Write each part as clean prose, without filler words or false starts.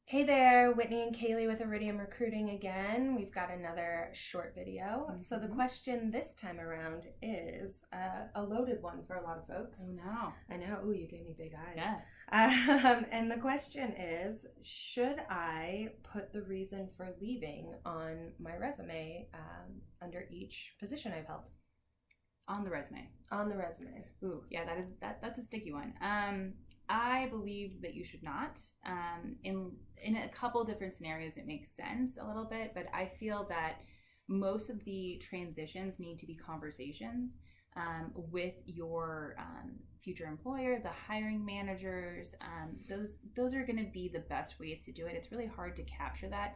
Hey there, Whitney and Caley with Iridium Recruiting again. We've got another short video. So the question this time around is a loaded one for a lot of folks. Oh no. I know. Ooh, you gave me big eyes. Yeah. And the question is, should I put the reason for leaving on my resume under each position I've held? On the resume. On the resume. Ooh, yeah, that's a sticky one. I believe that you should not. In a couple different scenarios, it makes sense a little bit, but I feel that most of the transitions need to be conversations with your future employer, the hiring managers. Those are going to be the best ways to do it. It's really hard to capture that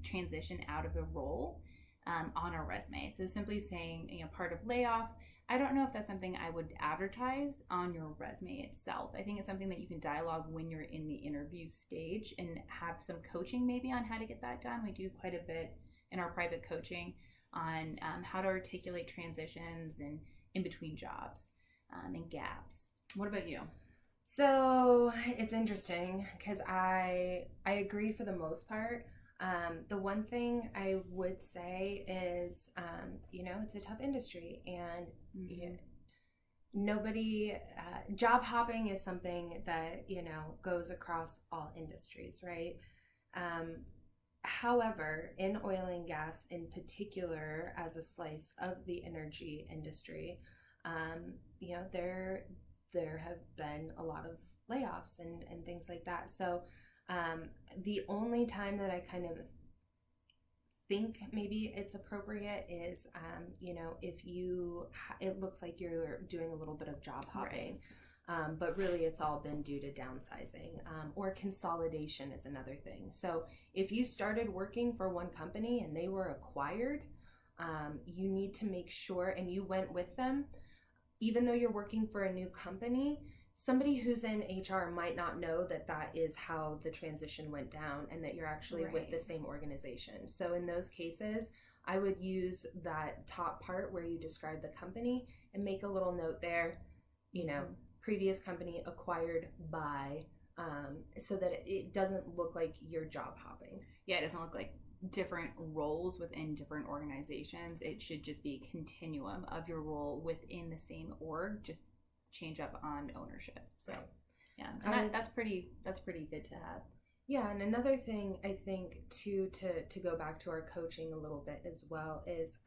transition out of the role on a resume. So simply saying, part of layoff. I don't know if that's something I would advertise on your resume itself. I think it's something that you can dialogue when you're in the interview stage and have some coaching maybe on how to get that done. We do quite a bit in our private coaching on how to articulate transitions and in between jobs and gaps. What about you? So it's interesting because I agree for the most part. The one thing I would say is, it's a tough industry, and nobody, job hopping is something that, goes across all industries, right? However, in oil and gas in particular, as a slice of the energy industry, there have been a lot of layoffs and things like that. So the only time that I kind of think maybe it's appropriate is, if it looks like you're doing a little bit of job hopping, right. But really it's all been due to downsizing, or consolidation is another thing. So if you started working for one company and they were acquired, you need to make sure, and you went with them, even though you're working for a new company, somebody who's in HR might not know that is how the transition went down and that you're actually right. with the same organization. So in those cases, I would use that top part where you describe the company and make a little note there, previous company acquired by, so that it doesn't look like you're job hopping. Yeah, it doesn't look like different roles within different organizations. It should just be a continuum of your role within the same org, just change up on ownership. So right. Yeah, and that's pretty good to have. Yeah, and another thing I think too, to go back to our coaching a little bit as well, is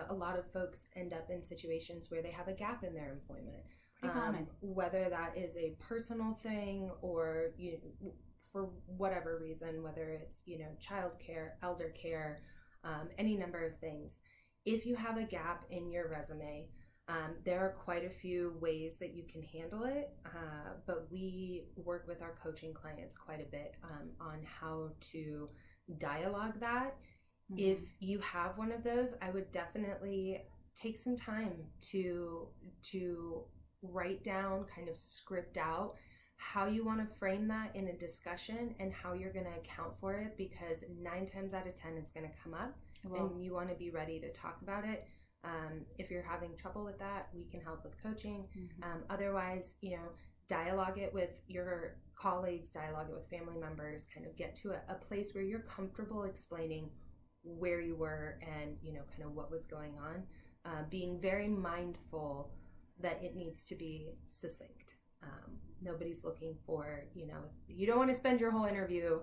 a lot of folks end up in situations where they have a gap in their employment. Pretty common. Whether that is a personal thing or for whatever reason, whether it's childcare, elder care, any number of things. If you have a gap in your resume, there are quite a few ways that you can handle it, but we work with our coaching clients quite a bit on how to dialogue that. Mm-hmm. If you have one of those, I would definitely take some time to write down, kind of script out how you want to frame that in a discussion and how you're going to account for it, because 9 times out of 10 it's going to come up. And you want to be ready to talk about it. If you're having trouble with that, we can help with coaching. Mm-hmm. Otherwise, dialogue it with your colleagues, dialogue it with family members, kind of get to a place where you're comfortable explaining where you were and, kind of what was going on. Being very mindful that it needs to be succinct. Nobody's looking for, you don't want to spend your whole interview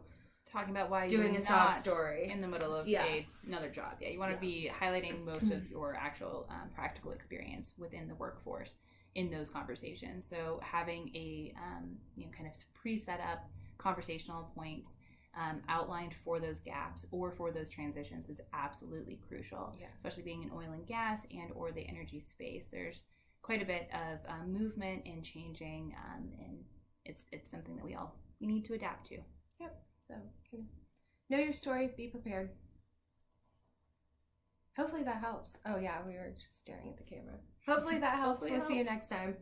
talking about why doing you're a sob story in the middle of another job. Yeah, you want to be highlighting most of your actual practical experience within the workforce in those conversations. So having a kind of pre-set up conversational points outlined for those gaps or for those transitions is absolutely crucial. Yeah. Especially being in oil and gas and or the energy space. There's quite a bit of movement and changing, and it's something that we need to adapt to. Yep. So know your story, be prepared. Hopefully that helps. Oh yeah, we were just staring at the camera. Hopefully that helps. We'll see you next time.